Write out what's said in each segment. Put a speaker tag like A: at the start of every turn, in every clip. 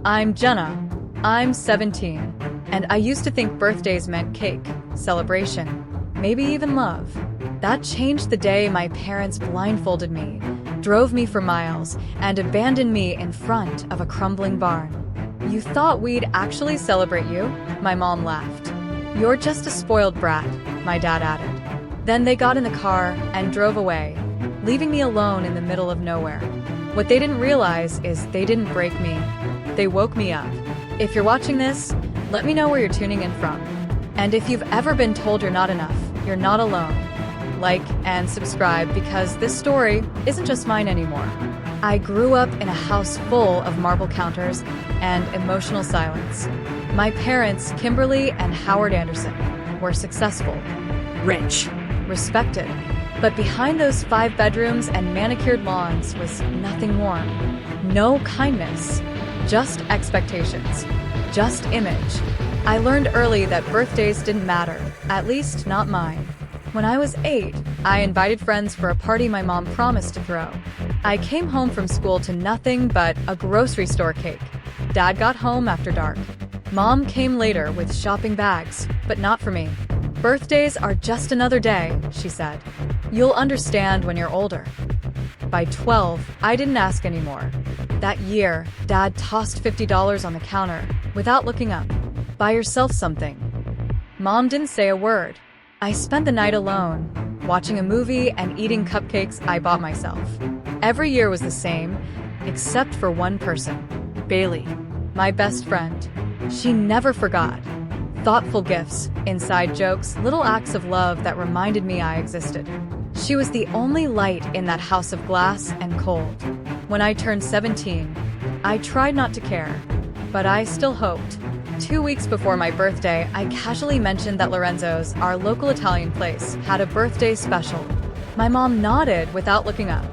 A: I'm Jenna. I'm 17, and I used to think birthdays meant cake, celebration, maybe even love. That changed the day my parents blindfolded me, drove me for miles, and abandoned me in front of a crumbling barn. "You thought we'd actually celebrate you?" My mom laughed. "You're just a spoiled brat," my dad added. Then they got in the car and drove away, leaving me alone in the middle of nowhere. What they didn't realize is they didn't break me. They woke me up. If you're watching this, let me know where you're tuning in from. And if you've ever been told you're not enough, you're not alone. Like and subscribe because this story isn't just mine anymore. I grew up in a house full of marble counters and emotional silence. My parents, Kimberly and Howard Anderson, were successful, rich, respected. But behind those 5 bedrooms and manicured lawns was nothing warm. No kindness, just expectations, just image. I learned early that birthdays didn't matter, at least not mine. When I was 8, I invited friends for a party my mom promised to throw. I came home from school to nothing but a grocery store cake. Dad got home after dark. Mom came later with shopping bags, but not for me. "Birthdays are just another day," she said. "You'll understand when you're older." By 12, I didn't ask anymore. That year, Dad tossed $50 on the counter without looking up. "Buy yourself something." Mom didn't say a word. I spent the night alone, watching a movie and eating cupcakes I bought myself. Every year was the same, except for one person, Bailey, my best friend. She never forgot. Thoughtful gifts, inside jokes, little acts of love that reminded me I existed. She was the only light in that house of glass and cold. When I turned 17, I tried not to care, but I still hoped. 2 weeks before my birthday, I casually mentioned that Lorenzo's, our local Italian place, had a birthday special. My mom nodded without looking up.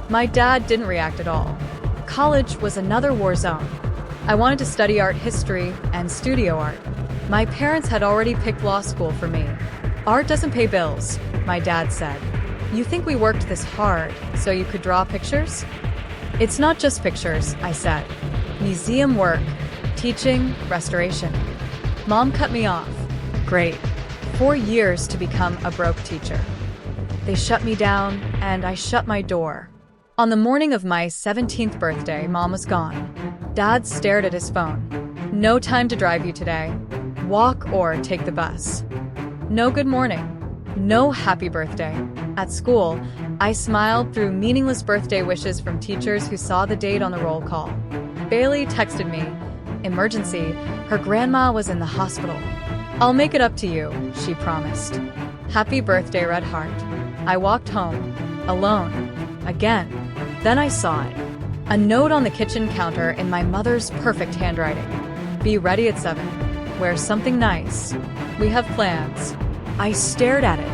A: My dad didn't react at all. College was another war zone. I wanted to study art history and studio art. My parents had already picked law school for me. "Art doesn't pay bills," my dad said. "You think we worked this hard so you could draw pictures?" "It's not just pictures," I said. "Museum work, teaching, restoration." Mom cut me off. "Great. 4 years to become a broke teacher." They shut me down, and I shut my door. On the morning of my 17th birthday, Mom was gone. Dad stared at his phone. "No time to drive you today. Walk or take the bus." No good morning. No happy birthday. At school, I smiled through meaningless birthday wishes from teachers who saw the date on the roll call. Bailey texted me. Emergency, her grandma was in the hospital. "I'll make it up to you," she promised. Happy birthday, Red Heart. I walked home, alone, again. Then I saw it. A note on the kitchen counter in my mother's perfect handwriting. "Be ready at 7. Wear something nice. We have plans." I stared at it.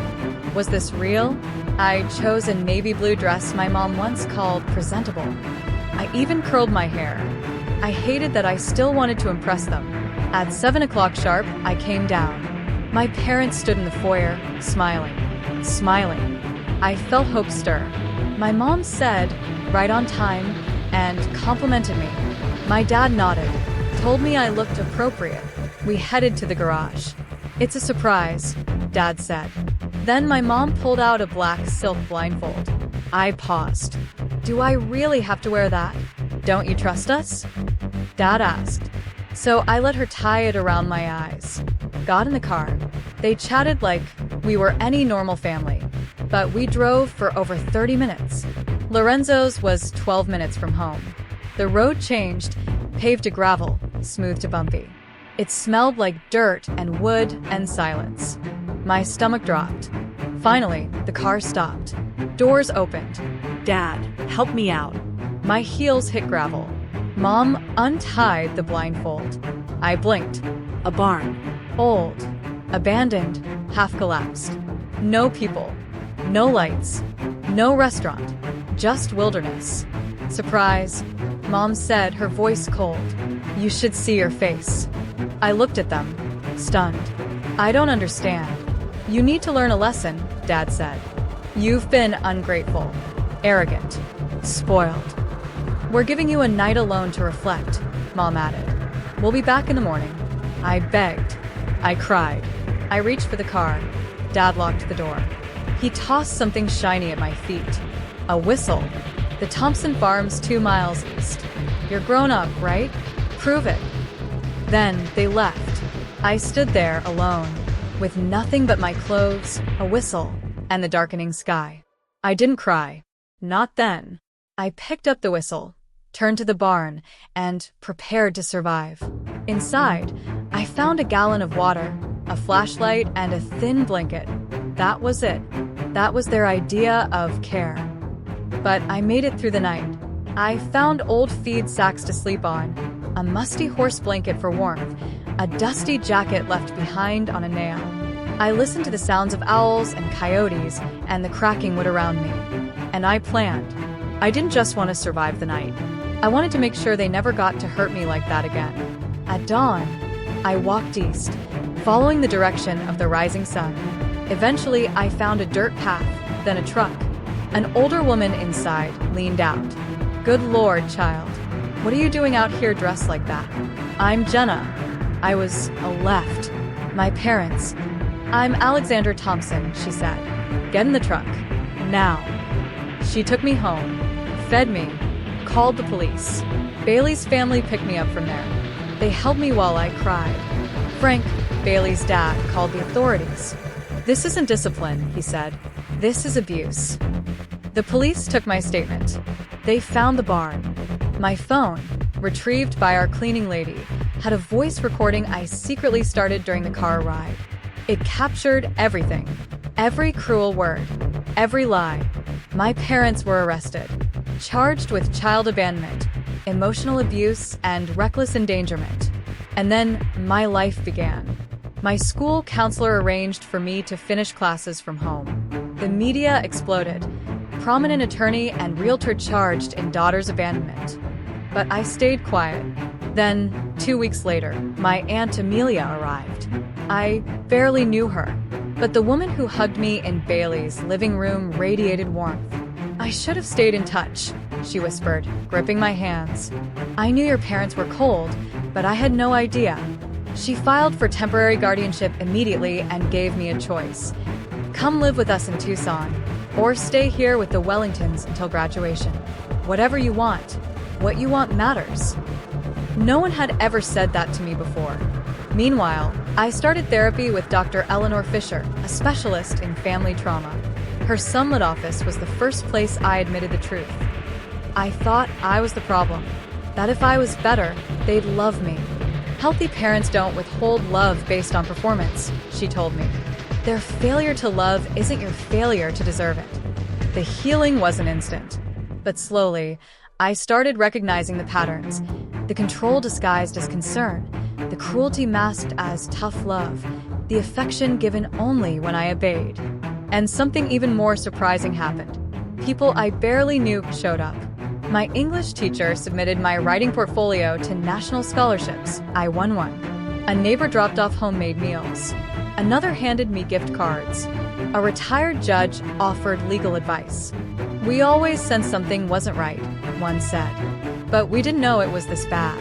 A: Was this real? I chose a navy blue dress my mom once called presentable. I even curled my hair. I hated that I still wanted to impress them. At 7 o'clock sharp, I came down. My parents stood in the foyer, smiling. I felt hope stir. My mom said, "Right on time," and complimented me. My dad nodded, told me I looked appropriate. We headed to the garage. "It's a surprise," Dad said. Then my mom pulled out a black silk blindfold. I paused. "Do I really have to wear that? Don't you trust us?" Dad asked. So I let her tie it around my eyes. Got in the car. They chatted like we were any normal family, but we drove for over 30 minutes. Lorenzo's was 12 minutes from home. The road changed, paved to gravel, smooth to bumpy. It smelled like dirt and wood and silence. My stomach dropped. Finally, the car stopped. Doors opened. "Dad, help me out." My heels hit gravel. Mom untied the blindfold. I blinked. A barn. Old. Abandoned. Half collapsed. No people. No lights. No restaurant. Just wilderness. "Surprise," Mom said, her voice cold. "You should see your face." I looked at them, stunned. "I don't understand." "You need to learn a lesson," Dad said. "You've been ungrateful, arrogant, spoiled. We're giving you a night alone to reflect. Mom added. We'll be back in the morning. I begged. I cried. I reached for the car. Dad locked the door. He tossed something shiny at my feet. A whistle. The Thompson Farm's 2 miles east. You're grown up, right? Prove it. Then they left. I stood there alone, with nothing but my clothes, a whistle, and the darkening sky. I didn't cry. Not then. I picked up the whistle, turned to the barn, and prepared to survive. Inside, I found a gallon of water, a flashlight, and a thin blanket. That was it. That was their idea of care. But I made it through the night. I found old feed sacks to sleep on, a musty horse blanket for warmth, a dusty jacket left behind on a nail. I listened to the sounds of owls and coyotes and the cracking wood around me. And I planned. I didn't just want to survive the night. I wanted to make sure they never got to hurt me like that again. At dawn, I walked east, following the direction of the rising sun. Eventually, I found a dirt path, then a truck. An older woman inside leaned out. Good Lord, child. What are you doing out here dressed like that? I'm Jenna. I was left. My parents. I'm Alexander Thompson, she said. Get in the truck. Now. She took me home, fed me, called the police. Bailey's family picked me up from there. They held me while I cried. Frank, Bailey's dad, called the authorities. This isn't discipline, he said. This is abuse. The police took my statement. They found the barn. My phone, retrieved by our cleaning lady, had a voice recording I secretly started during the car ride. It captured everything. Every cruel word. Every lie. My parents were arrested, charged with child abandonment, emotional abuse, and reckless endangerment. And then my life began. My school counselor arranged for me to finish classes from home. The media exploded. Prominent attorney and realtor charged in daughter's abandonment. But I stayed quiet. Then, 2 weeks later, my Aunt Amelia arrived. I barely knew her, but the woman who hugged me in Bailey's living room radiated warmth. I should have stayed in touch, she whispered, gripping my hands. I knew your parents were cold, but I had no idea. She filed for temporary guardianship immediately and gave me a choice. Come live with us in Tucson, or stay here with the Wellingtons until graduation. Whatever you want. What you want matters. No one had ever said that to me before. Meanwhile, I started therapy with Dr. Eleanor Fisher, a specialist in family trauma. Her sunlit office was the first place I admitted the truth. I thought I was the problem, that if I was better, they'd love me. Healthy parents don't withhold love based on performance, she told me. Their failure to love isn't your failure to deserve it. The healing wasn't instant, but slowly, I started recognizing the patterns, the control disguised as concern, the cruelty masked as tough love, the affection given only when I obeyed. And something even more surprising happened. People I barely knew showed up. My English teacher submitted my writing portfolio to national scholarships. I won one. A neighbor dropped off homemade meals. Another handed me gift cards. A retired judge offered legal advice. We always sensed something wasn't right, one said. But we didn't know it was this bad.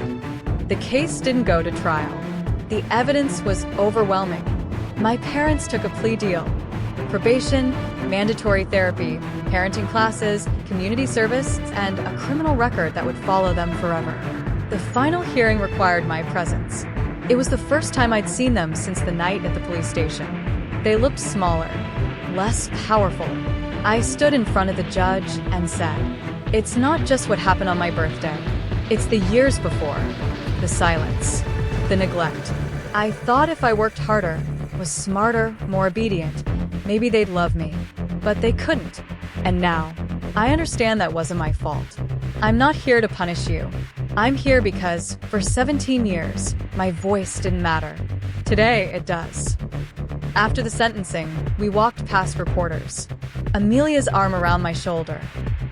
A: The case didn't go to trial. The evidence was overwhelming. My parents took a plea deal. Probation, mandatory therapy, parenting classes, community service, and a criminal record that would follow them forever. The final hearing required my presence. It was the first time I'd seen them since the night at the police station. They looked smaller, less powerful. I stood in front of the judge and said, "It's not just what happened on my birthday. It's the years before. The silence, the neglect. I thought if I worked harder, was smarter, more obedient, maybe they'd love me. But they couldn't. And now, I understand that wasn't my fault. I'm not here to punish you. I'm here because, for 17 years, my voice didn't matter. Today, it does." After the sentencing, we walked past reporters. Amelia's arm around my shoulder.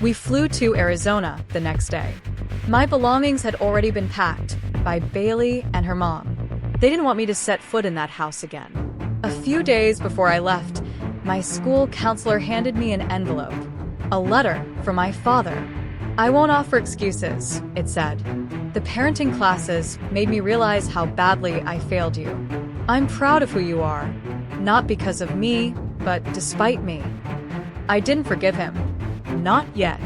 A: We flew to Arizona the next day. My belongings had already been packed by Bailey and her mom. They didn't want me to set foot in that house again. A few days before I left, my school counselor handed me an envelope. A letter from my father. "I won't offer excuses," it said. The parenting classes made me realize how badly I failed you. I'm proud of who you are, not because of me, but despite me. I didn't forgive him. Not yet.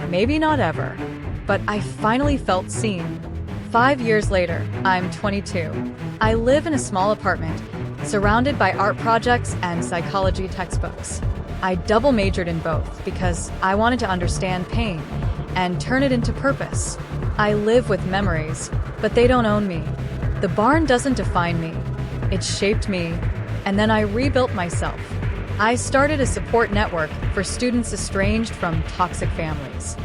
A: Maybe not ever. But I finally felt seen. 5 years later, I'm 22. I live in a small apartment, surrounded by art projects and psychology textbooks. I double majored in both because I wanted to understand pain and turn it into purpose. I live with memories, but they don't own me. The barn doesn't define me. It shaped me, and then I rebuilt myself. I started a support network for students estranged from toxic families.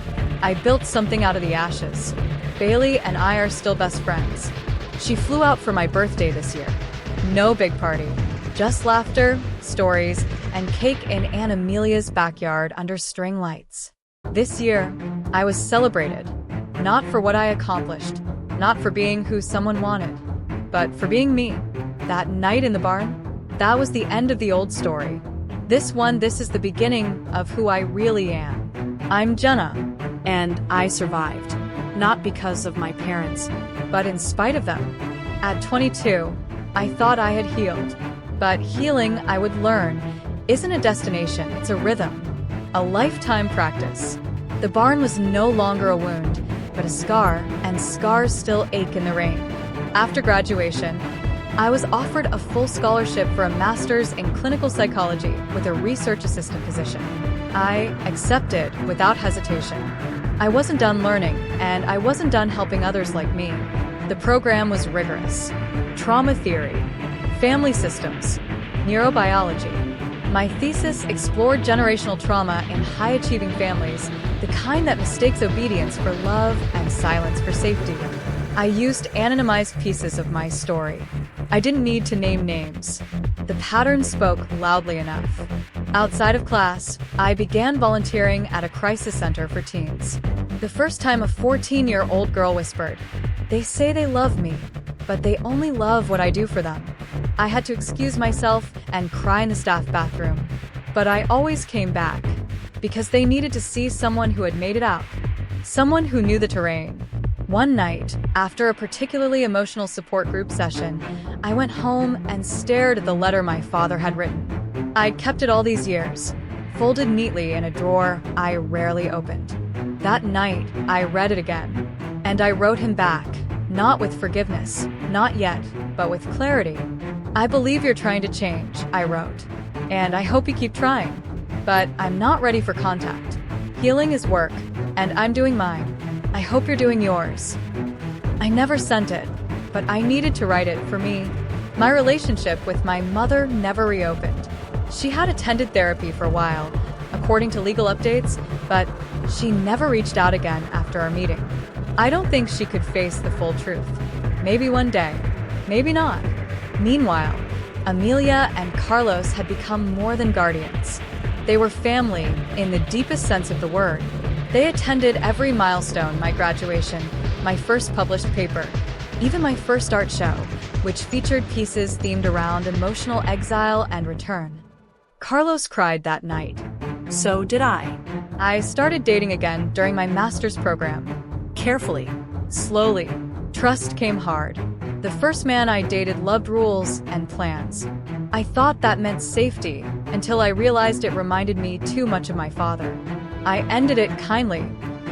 A: I built something out of the ashes. Bailey and I are still best friends. She flew out for my birthday this year. No big party, just laughter, stories, and cake in Aunt Amelia's backyard under string lights. This year, I was celebrated, not for what I accomplished, not for being who someone wanted, but for being me. That night in the barn, that was the end of the old story. This is the beginning of who I really am. I'm Jenna, and I survived, not because of my parents, but in spite of them. At 22, I thought I had healed, but healing, I would learn, isn't a destination, it's a rhythm, a lifetime practice. The barn was no longer a wound, but a scar, and scars still ache in the rain. After graduation, I was offered a full scholarship for a master's in clinical psychology with a research assistant position. I accepted without hesitation. I wasn't done learning, and I wasn't done helping others like me. The program was rigorous. Trauma theory, family systems, neurobiology. My thesis explored generational trauma in high-achieving families, the kind that mistakes obedience for love and silence for safety. I used anonymized pieces of my story. I didn't need to name names. The pattern spoke loudly enough. Outside of class, I began volunteering at a crisis center for teens. The first time a 14-year-old girl whispered, "They say they love me, but they only love what I do for them." I had to excuse myself and cry in the staff bathroom. But I always came back, because they needed to see someone who had made it out, someone who knew the terrain. One night, after a particularly emotional support group session, I went home and stared at the letter my father had written. I'd kept it all these years, folded neatly in a drawer I rarely opened. That night, I read it again, and I wrote him back, not with forgiveness, not yet, but with clarity. "I believe you're trying to change," I wrote, "and I hope you keep trying, but I'm not ready for contact. Healing is work, and I'm doing mine. I hope you're doing yours." I never sent it, but I needed to write it for me. My relationship with my mother never reopened. She had attended therapy for a while, according to legal updates, but she never reached out again after our meeting. I don't think she could face the full truth. Maybe one day, maybe not. Meanwhile, Amelia and Carlos had become more than guardians. They were family in the deepest sense of the word. They attended every milestone, my graduation, my first published paper, even my first art show, which featured pieces themed around emotional exile and return. Carlos cried that night. So did I. I started dating again during my master's program. Carefully, slowly, trust came hard. The first man I dated loved rules and plans. I thought that meant safety until I realized it reminded me too much of my father. I ended it kindly.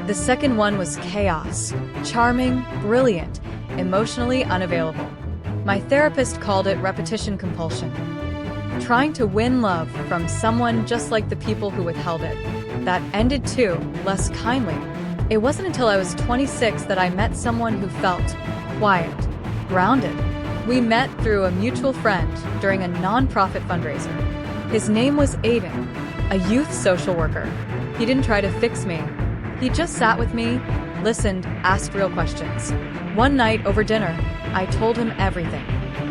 A: The second one was chaos, charming, brilliant, emotionally unavailable. My therapist called it repetition compulsion. Trying to win love from someone just like the people who withheld it. That ended too, less kindly. It wasn't until I was 26 that I met someone who felt quiet, grounded. We met through a mutual friend during a nonprofit fundraiser. His name was Aiden, a youth social worker. He didn't try to fix me. He just sat with me, listened, asked real questions. One night over dinner, I told him everything.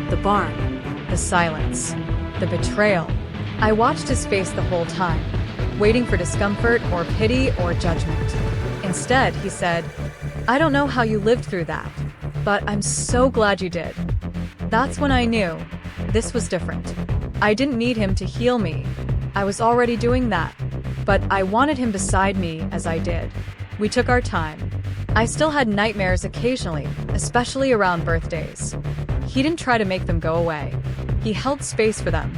A: The barn, the silence, the betrayal. I watched his face the whole time, waiting for discomfort or pity or judgment. Instead, he said, "I don't know how you lived through that, but I'm so glad you did." That's when I knew this was different. I didn't need him to heal me. I was already doing that, but I wanted him beside me as I did. We took our time. I still had nightmares occasionally, especially around birthdays. He didn't try to make them go away. He held space for them.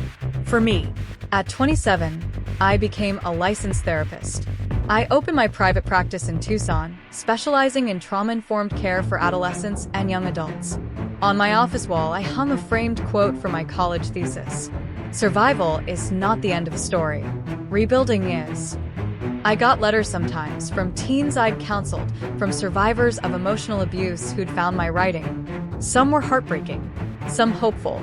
A: For me. At 27, I became a licensed therapist. I opened my private practice in Tucson, specializing in trauma-informed care for adolescents and young adults. On my office wall, I hung a framed quote from my college thesis. Survival is not the end of the story. Rebuilding is. I got letters sometimes from teens I'd counseled, from survivors of emotional abuse who'd found my writing. Some were heartbreaking, some hopeful.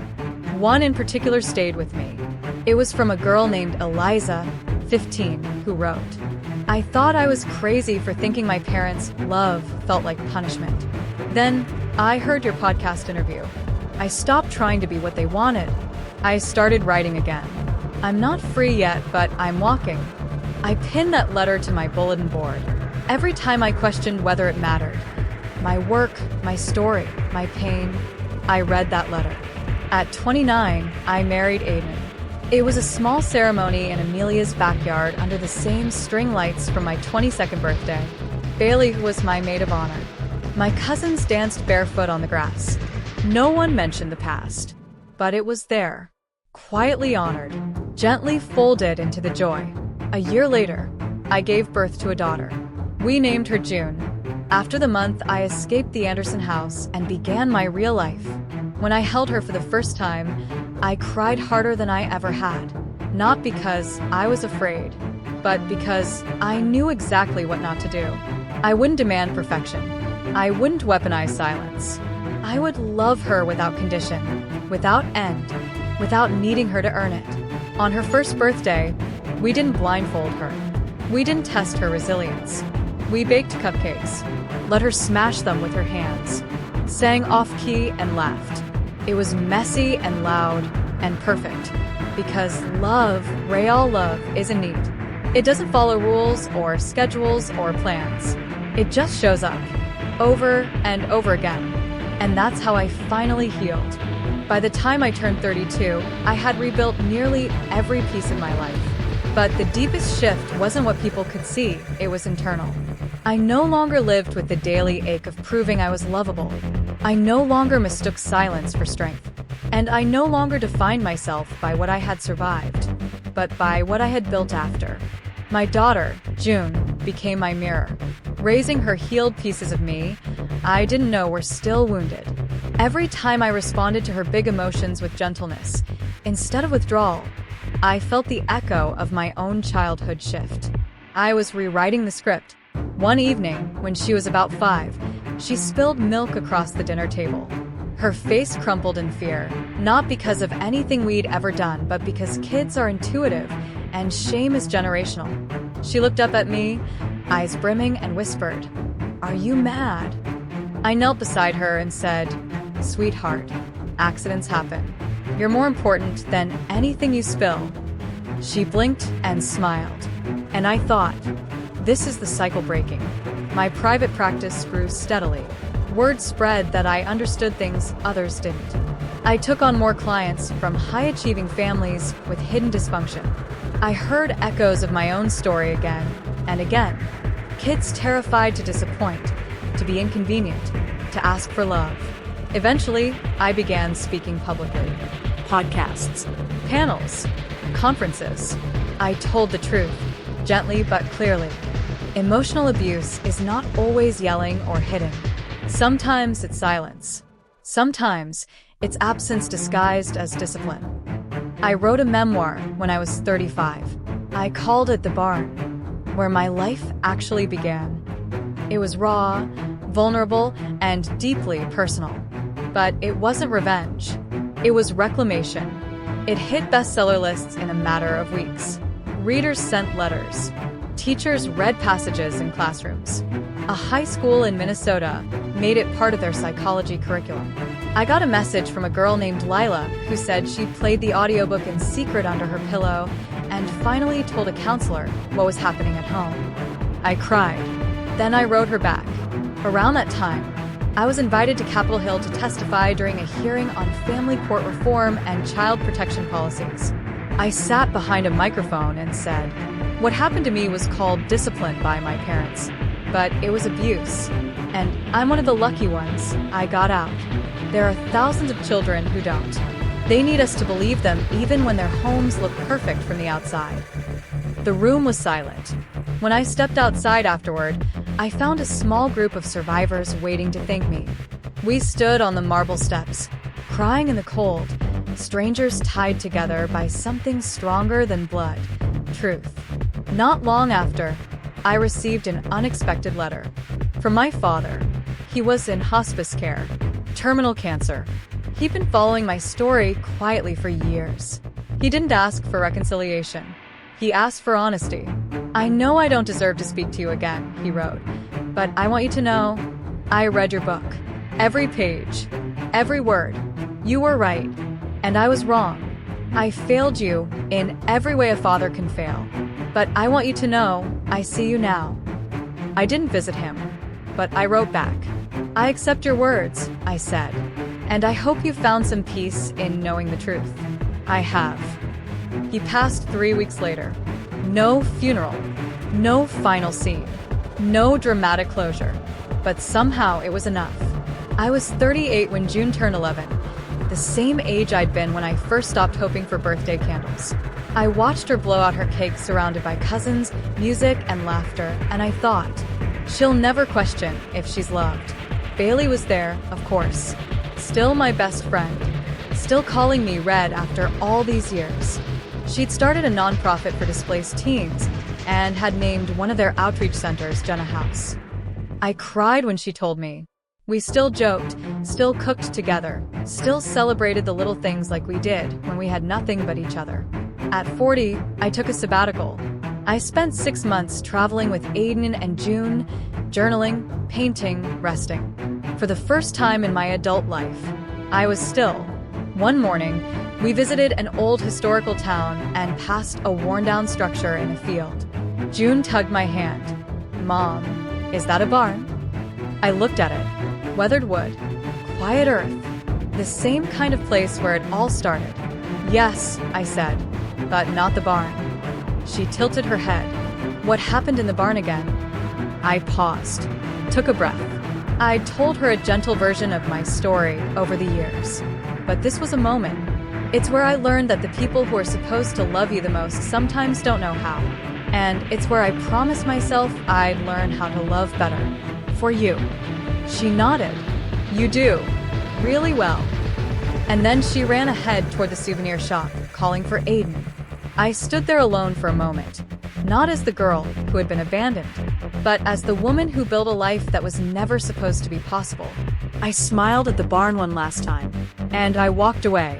A: One in particular stayed with me. It was from a girl named Eliza, 15, who wrote, "I thought I was crazy for thinking my parents' love felt like punishment. Then, I heard your podcast interview. I stopped trying to be what they wanted. I started writing again. I'm not free yet, but I'm walking." I pinned that letter to my bulletin board. Every time I questioned whether it mattered, my work, my story, my pain, I read that letter. At 29, I married Aiden. It was a small ceremony in Amelia's backyard under the same string lights from my 22nd birthday. Bailey was my maid of honor. My cousins danced barefoot on the grass. No one mentioned the past, but it was there, quietly honored, gently folded into the joy. A year later, I gave birth to a daughter. We named her June. After the month, I escaped the Anderson house and began my real life. When I held her for the first time, I cried harder than I ever had. Not because I was afraid, but because I knew exactly what not to do. I wouldn't demand perfection. I wouldn't weaponize silence. I would love her without condition, without end, without needing her to earn it. On her first birthday, we didn't blindfold her. We didn't test her resilience. We baked cupcakes, let her smash them with her hands, sang off-key and laughed. It was messy and loud and perfect, because love, real love, isn't neat. It doesn't follow rules or schedules or plans. It just shows up, over and over again. And that's how I finally healed. By the time I turned 32, I had rebuilt nearly every piece of my life. But the deepest shift wasn't what people could see, it was internal. I no longer lived with the daily ache of proving I was lovable. I no longer mistook silence for strength. And I no longer defined myself by what I had survived, but by what I had built after. My daughter, June, became my mirror. Raising her healed pieces of me, I didn't know were still wounded. Every time I responded to her big emotions with gentleness, instead of withdrawal, I felt the echo of my own childhood shift. I was rewriting the script. One evening, when she was about 5, she spilled milk across the dinner table. Her face crumpled in fear, not because of anything we'd ever done, but because kids are intuitive and shame is generational. She looked up at me, eyes brimming, and whispered, "Are you mad?" I knelt beside her and said, "Sweetheart, accidents happen. You're more important than anything you spill." She blinked and smiled, and I thought, this is the cycle breaking. My private practice grew steadily. Word spread that I understood things others didn't. I took on more clients from high-achieving families with hidden dysfunction. I heard echoes of my own story again and again. Kids terrified to disappoint, to be inconvenient, to ask for love. Eventually, I began speaking publicly. Podcasts, panels, conferences. I told the truth, gently but clearly. Emotional abuse is not always yelling or hitting. Sometimes it's silence. Sometimes it's absence disguised as discipline. I wrote a memoir when I was 35. I called it The Barn, where my life actually began. It was raw, vulnerable, and deeply personal. But it wasn't revenge. It was reclamation. It hit bestseller lists in a matter of weeks. Readers sent letters. Teachers read passages in classrooms. A high school in Minnesota made it part of their psychology curriculum. I got a message from a girl named Lila who said she'd played the audiobook in secret under her pillow and finally told a counselor what was happening at home. I cried. Then I wrote her back. Around that time, I was invited to Capitol Hill to testify during a hearing on family court reform and child protection policies. I sat behind a microphone and said, "What happened to me was called discipline by my parents, but it was abuse. And I'm one of the lucky ones. I got out. There are thousands of children who don't. They need us to believe them even when their homes look perfect from the outside. The room was silent. When I stepped outside afterward, I found a small group of survivors waiting to thank me. We stood on the marble steps, crying in the cold, strangers tied together by something stronger than blood, truth. Not long after, I received an unexpected letter from my father. He was in hospice care, terminal cancer. He'd been following my story quietly for years. He didn't ask for reconciliation. He asked for honesty. "I know I don't deserve to speak to you again," he wrote, "but I want you to know, I read your book. Every page, every word. You were right, and I was wrong. I failed you in every way a father can fail. But I want you to know, I see you now." I didn't visit him, but I wrote back. "I accept your words," I said, "and I hope you found some peace in knowing the truth." I have. He passed 3 weeks later. No funeral, no final scene, no dramatic closure. But somehow it was enough. I was 38 when June turned 11, the same age I'd been when I first stopped hoping for birthday candles. I watched her blow out her cake surrounded by cousins, music, and laughter, and I thought, she'll never question if she's loved. Bailey was there, of course. Still my best friend. Still calling me Red after all these years. She'd started a nonprofit for displaced teens and had named one of their outreach centers Jenna House. I cried when she told me. We still joked, still cooked together, still celebrated the little things like we did when we had nothing but each other. At 40, I took a sabbatical. I spent 6 months traveling with Aiden and June, journaling, painting, resting. For the first time in my adult life, I was still. One morning, we visited an old historical town and passed a worn-down structure in a field. June tugged my hand. "Mom, is that a barn?" I looked at it. Weathered wood, quiet earth, the same kind of place where it all started. "Yes," I said, "but not the barn." She tilted her head. "What happened in the barn again?" I paused, took a breath. I'd told her a gentle version of my story over the years. But this was a moment. It's where I learned that the people who are supposed to love you the most sometimes don't know how. And it's where I promised myself I'd learn how to love better. For you. She nodded. "You do. Really well." And then she ran ahead toward the souvenir shop, calling for Aiden. I stood there alone for a moment, not as the girl who had been abandoned, but as the woman who built a life that was never supposed to be possible. I smiled at the barn one last time, and I walked away.